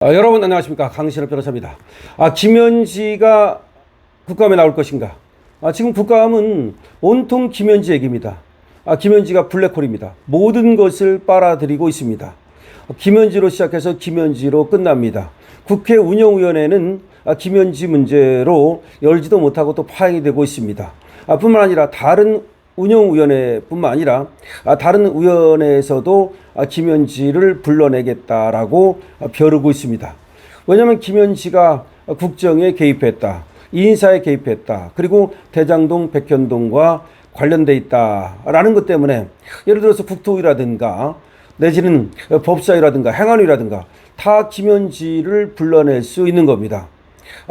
여러분 안녕하십니까, 강신업 변호사입니다. 김현지가 국감에 나올 것인가? 지금 국감은 온통 김현지 얘기입니다. 김현지가 블랙홀입니다. 모든 것을 빨아들이고 있습니다. 김현지로 시작해서 김현지로 끝납니다. 국회 운영위원회는 김현지 문제로 열지도 못하고 또 파행이 되고 있습니다. 뿐만 아니라 다른 운영위원회뿐만 아니라 다른 위원회에서도 김현지를 불러내겠다라고 벼르고 있습니다. 왜냐하면 김현지가 국정에 개입했다, 인사에 개입했다, 그리고 대장동, 백현동과 관련돼 있다라는 것 때문에 예를 들어서 국토위라든가 내지는 법사위라든가 행안위라든가 다 김현지를 불러낼 수 있는 겁니다.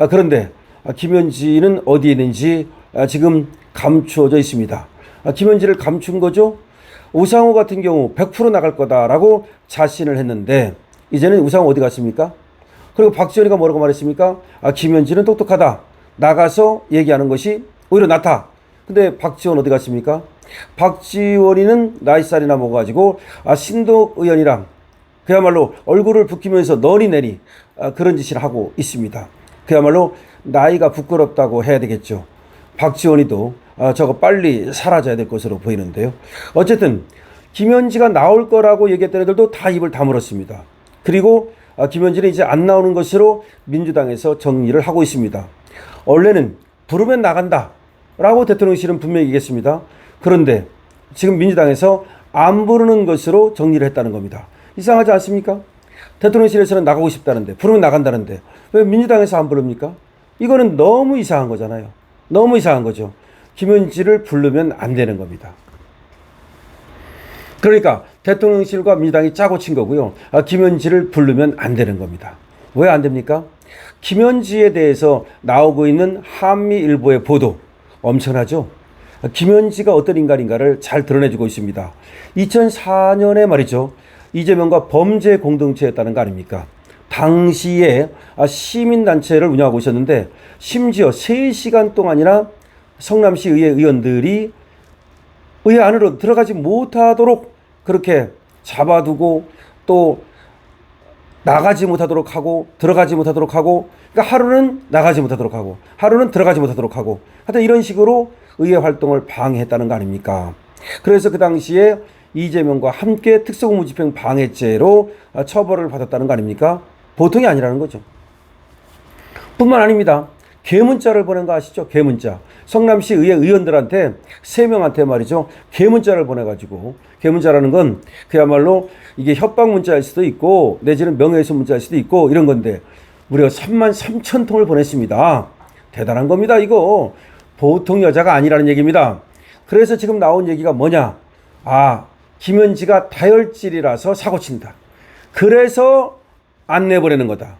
그런데 김현지는 어디에 있는지 지금 감추어져 있습니다. 김현지를 감춘 거죠. 우상호 같은 경우 100% 나갈 거다라고 자신을 했는데 이제는 우상호 어디 갔습니까? 그리고 박지원이가 뭐라고 말했습니까? 김현지는 똑똑하다, 나가서 얘기하는 것이 오히려 낫다. 근데 박지원 어디 갔습니까? 박지원이는 나이살이나 먹어가지고 신동 의원이랑 그야말로 얼굴을 붉히면서 너리내리 그런 짓을 하고 있습니다. 그야말로 나이가 부끄럽다고 해야 되겠죠. 박지원이도 저거 빨리 사라져야 될 것으로 보이는데요. 어쨌든 김현지가 나올 거라고 얘기했던 애들도 다 입을 다물었습니다. 그리고 김현지는 이제 안 나오는 것으로 민주당에서 정리를 하고 있습니다. 원래는 부르면 나간다 라고 대통령실은 분명히 얘기했습니다. 그런데 지금 민주당에서 안 부르는 것으로 정리를 했다는 겁니다. 이상하지 않습니까? 대통령실에서는 나가고 싶다는데, 부르면 나간다는데 왜 민주당에서 안 부릅니까? 이거는 너무 이상한 거잖아요. 너무 이상한 거죠. 김현지를 부르면 안 되는 겁니다. 그러니까 대통령실과 민주당이 짜고 친 거고요. 김현지를 부르면 안 되는 겁니다. 왜 안 됩니까? 김현지에 대해서 나오고 있는 한미일보의 보도 엄청나죠? 김현지가 어떤 인간인가를 잘 드러내주고 있습니다. 2004년에 말이죠, 이재명과 범죄 공동체였다는 거 아닙니까? 당시에 시민단체를 운영하고 있었는데 심지어 3시간 동안이나 성남시 의회 의원들이 의회 안으로 들어가지 못하도록 그렇게 잡아두고 또 나가지 못하도록 하고 들어가지 못하도록 하고, 그러니까 하루는 나가지 못하도록 하고 하루는 들어가지 못하도록 하고, 하여튼 이런 식으로 의회 활동을 방해했다는 거 아닙니까? 그래서 그 당시에 이재명과 함께 특수공무집행 방해죄로 처벌을 받았다는 거 아닙니까? 보통이 아니라는 거죠. 뿐만 아닙니다. 개문자를 보낸 거 아시죠? 개문자. 성남시 의회 의원들한테 3명한테 말이죠, 개문자를 보내가지고, 개문자라는 건 그야말로 이게 협박 문자일 수도 있고 내지는 명예훼손 문자일 수도 있고 이런 건데 무려 33,000통을 보냈습니다. 대단한 겁니다. 이거 보통 여자가 아니라는 얘기입니다. 그래서 지금 나온 얘기가 뭐냐? 김현지가 다혈질이라서 사고친다. 그래서 안 내보내는 거다.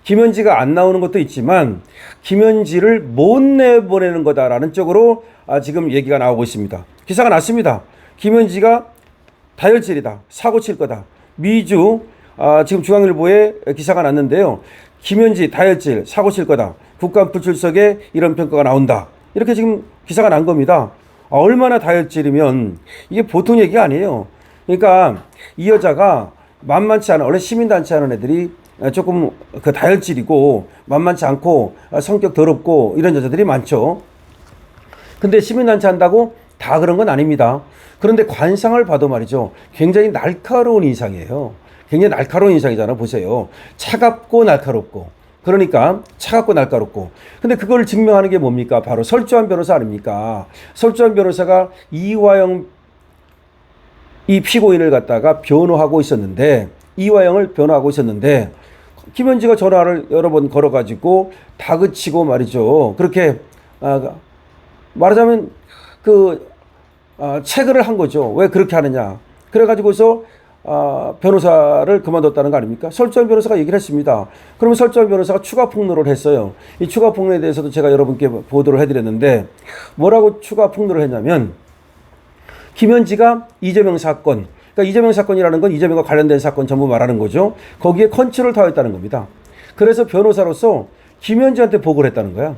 김현지가 안 나오는 것도 있지만 김현지를 못 내보내는 거다라는 쪽으로 지금 얘기가 나오고 있습니다. 기사가 났습니다. 김현지가 다혈질이다, 사고 칠 거다. 미주 지금 중앙일보에 기사가 났는데요. 김현지 다혈질, 사고 칠 거다. 국감 불출석에 이런 평가가 나온다. 이렇게 지금 기사가 난 겁니다. 얼마나 다혈질이면 이게 보통 얘기가 아니에요. 그러니까 이 여자가 만만치 않은, 원래 시민단체 하는 애들이 조금 그 다혈질이고 만만치 않고 성격 더럽고 이런 여자들이 많죠. 근데 시민단체 한다고 다 그런 건 아닙니다. 그런데 관상을 봐도 말이죠, 굉장히 날카로운 인상이에요. 굉장히 날카로운 인상이잖아. 보세요. 차갑고 날카롭고. 그러니까 차갑고 날카롭고. 근데 그걸 증명하는 게 뭡니까? 바로 설주환 변호사 아닙니까? 설주환 변호사가 이화영 이 피고인을 갖다가 변호하고 있었는데, 이화영을 변호하고 있었는데 김현지가 전화를 여러 번 걸어가지고 다그치고 말이죠. 그렇게 말하자면 체크를 한 거죠. 왜 그렇게 하느냐. 그래가지고서 변호사를 그만뒀다는 거 아닙니까? 설주환 변호사가 얘기를 했습니다. 그러면 설주환 변호사가 추가 폭로를 했어요. 이 추가 폭로에 대해서도 제가 여러분께 보도를 해드렸는데 뭐라고 추가 폭로를 했냐면, 김현지가 이재명 사건, 그러니까 이재명 사건이라는 건 이재명과 관련된 사건 전부 말하는 거죠. 거기에 컨트롤을 타했다는 겁니다. 그래서 변호사로서 김현지한테 보고를 했다는 거야.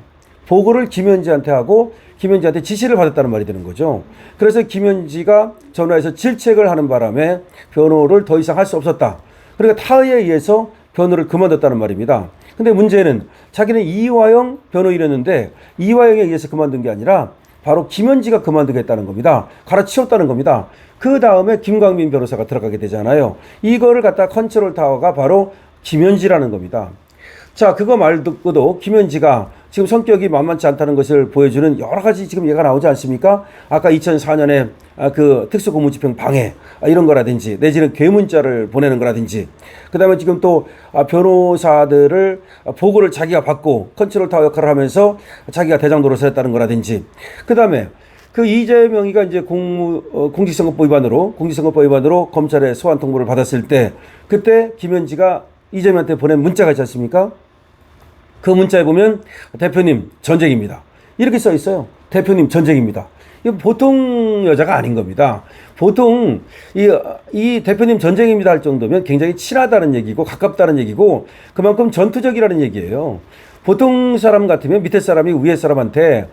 보고를 김현지한테 하고 김현지한테 지시를 받았다는 말이 되는 거죠. 그래서 김현지가 전화해서 질책을 하는 바람에 변호를 더 이상 할 수 없었다. 그러니까 타의에 의해서 변호를 그만뒀다는 말입니다. 근데 문제는 자기는 이화영 변호인이었는데 이화영에 의해서 그만둔 게 아니라 바로 김현지가 그만두겠다는 겁니다. 갈아치웠다는 겁니다. 그 다음에 김광민 변호사가 들어가게 되잖아요. 이거를 갖다 컨트롤 타워가 바로 김현지라는 겁니다. 자, 그거 말 듣고도 김현지가 지금 성격이 만만치 않다는 것을 보여주는 여러 가지 지금 예가 나오지 않습니까? 아까 2004년에 그 특수고무집행 방해 이런 거라든지 내지는 괴문자를 보내는 거라든지 그 다음에 지금 또 변호사들을 보고를 자기가 받고 컨트롤 타워 역할을 하면서 자기가 대장 노릇을 했다는 거라든지 그 다음에 그 이재명이가 이제 공직선거법 위반으로 검찰에 소환 통보를 받았을 때 그때 김현지가 이재명한테 보낸 문자가 있지 않습니까? 그 문자에 보면 대표님 전쟁입니다. 이렇게 써 있어요. 대표님 전쟁입니다. 이거 보통 여자가 아닌 겁니다. 보통 이 대표님 전쟁입니다 할 정도면 굉장히 친하다는 얘기고 가깝다는 얘기고 그만큼 전투적이라는 얘기예요. 보통 사람 같으면 밑에 사람이 위에 사람한테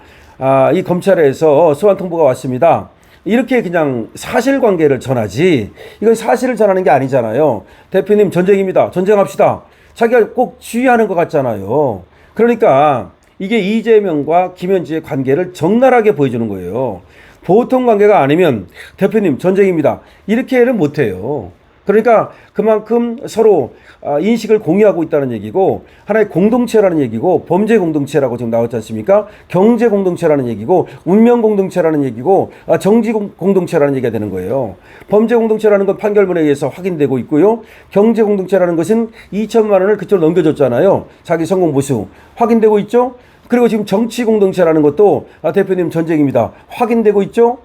이 검찰에서 소환 통보가 왔습니다. 이렇게 그냥 사실관계를 전하지 이건 사실을 전하는 게 아니잖아요. 대표님 전쟁입니다. 전쟁합시다. 자기가 꼭 주의하는 것 같잖아요. 그러니까 이게 이재명과 김현지의 관계를 적나라하게 보여주는 거예요. 보통 관계가 아니면 대표님 전쟁입니다. 이렇게는 못해요. 그러니까 그만큼 서로 인식을 공유하고 있다는 얘기고 하나의 공동체라는 얘기고 범죄 공동체라고 지금 나왔지 않습니까? 경제 공동체라는 얘기고 운명 공동체라는 얘기고 정치 공동체라는 얘기가 되는 거예요. 범죄 공동체라는 건 판결문에 의해서 확인되고 있고요. 경제 공동체라는 것은 2천만 원을 그쪽으로 넘겨줬잖아요. 자기 성공 보수 확인되고 있죠. 그리고 지금 정치 공동체라는 것도 대표님 전쟁입니다. 확인되고 있죠.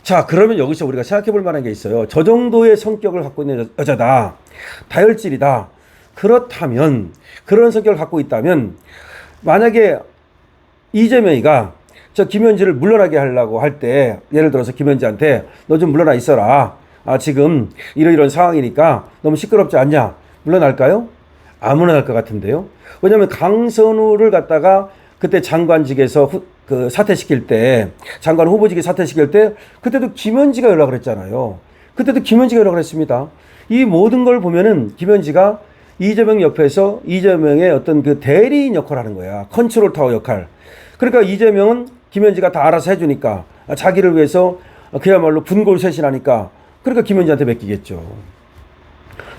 자, 그러면 여기서 우리가 생각해 볼 만한 게 있어요. 저 정도의 성격을 갖고 있는 여자다. 다혈질이다. 그렇다면, 그런 성격을 갖고 있다면, 만약에 이재명이가 저 김현지를 물러나게 하려고 할 때, 예를 들어서 김현지한테 너 좀 물러나 있어라. 지금 이런 상황이니까 너무 시끄럽지 않냐? 물러날까요? 안 물러날 것 같은데요. 왜냐하면 강선우를 갖다가 그때 장관직에서 사퇴시킬 때, 장관 후보직에 사퇴시킬 때, 그때도 김현지가 연락을 했잖아요. 그때도 김현지가 연락을 했습니다. 이 모든 걸 보면은 김현지가 이재명 옆에서 이재명의 어떤 그 대리인 역할을 하는 거야. 컨트롤 타워 역할. 그러니까 이재명은 김현지가 다 알아서 해주니까, 자기를 위해서 그야말로 분골쇄신하니까, 그러니까 김현지한테 맡기겠죠.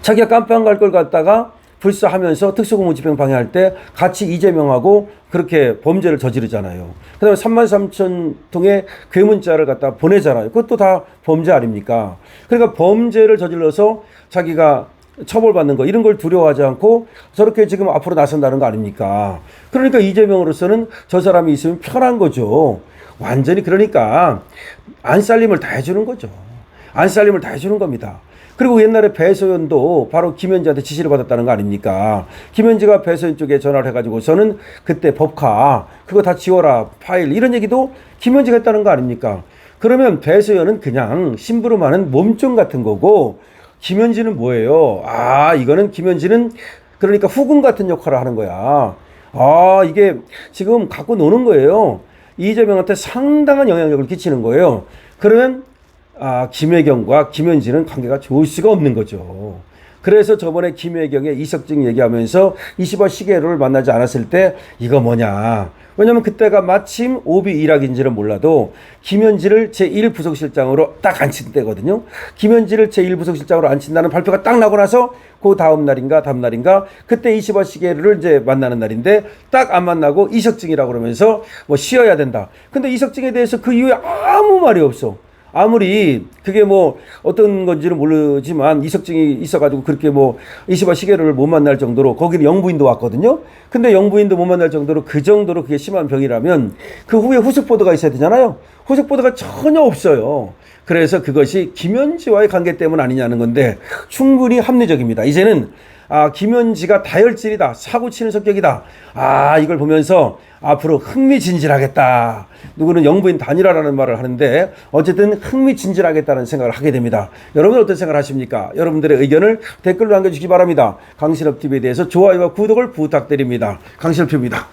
자기가 깜빵 갈 걸 갖다가 불사하면서 특수고무집행 방해할 때 같이 이재명하고 그렇게 범죄를 저지르잖아요. 그 다음에 33,000통의 괴문자를 갖다 보내잖아요. 그것도 다 범죄 아닙니까? 그러니까 범죄를 저질러서 자기가 처벌받는 거 이런 걸 두려워하지 않고 저렇게 지금 앞으로 나선다는 거 아닙니까? 그러니까 이재명으로서는 저 사람이 있으면 편한 거죠. 완전히 그러니까 안살림을 다 해주는 거죠. 안살림을 다 해주는 겁니다. 그리고 옛날에 배소연도 바로 김현지한테 지시를 받았다는 거 아닙니까? 김현지가 배소연 쪽에 전화를 해가지고 저는 그때 법카 그거 다 지워라 파일 이런 얘기도 김현지가 했다는 거 아닙니까? 그러면 배소연은 그냥 심부름하는 몸종 같은 거고 김현지는 뭐예요? 이거는 김현지는 그러니까 후궁 같은 역할을 하는 거야. 이게 지금 갖고 노는 거예요. 이재명한테 상당한 영향력을 끼치는 거예요. 그러면 김혜경과 김현지는 관계가 좋을 수가 없는 거죠. 그래서 저번에 김혜경의 이석증 얘기하면서 20화 시계로를 만나지 않았을 때 이거 뭐냐. 왜냐면 그때가 마침 오비 일학인지는 몰라도 김현지를 제1부속실장으로 딱 앉힌 때거든요. 김현지를 제1부속실장으로 앉힌다는 발표가 딱 나고 나서 그 다음 날인가 그때 20화 시계를 이제 만나는 날인데 딱 안 만나고 이석증이라고 그러면서 뭐 쉬어야 된다. 근데 이석증에 대해서 그 이후에 아무 말이 없어. 아무리 그게 뭐 어떤 건지는 모르지만 이석증이 있어가지고 그렇게 뭐 20화 시계를 못 만날 정도로 거기는 영부인도 왔거든요. 근데 영부인도 못 만날 정도로 그 정도로 그게 심한 병이라면 그 후에 후속 보도가 있어야 되잖아요. 후속 보도가 전혀 없어요. 그래서 그것이 김현지와의 관계 때문 아니냐는 건데 충분히 합리적입니다. 이제는 김현지가 다혈질이다. 사고치는 성격이다. 이걸 보면서 앞으로 흥미진진하겠다. 누구는 영부인 단일화라는 말을 하는데 어쨌든 흥미진진하겠다는 생각을 하게 됩니다. 여러분 어떤 생각을 하십니까? 여러분들의 의견을 댓글로 남겨주시기 바랍니다. 강신업 TV에 대해서 좋아요와 구독을 부탁드립니다. 강신업 TV입니다.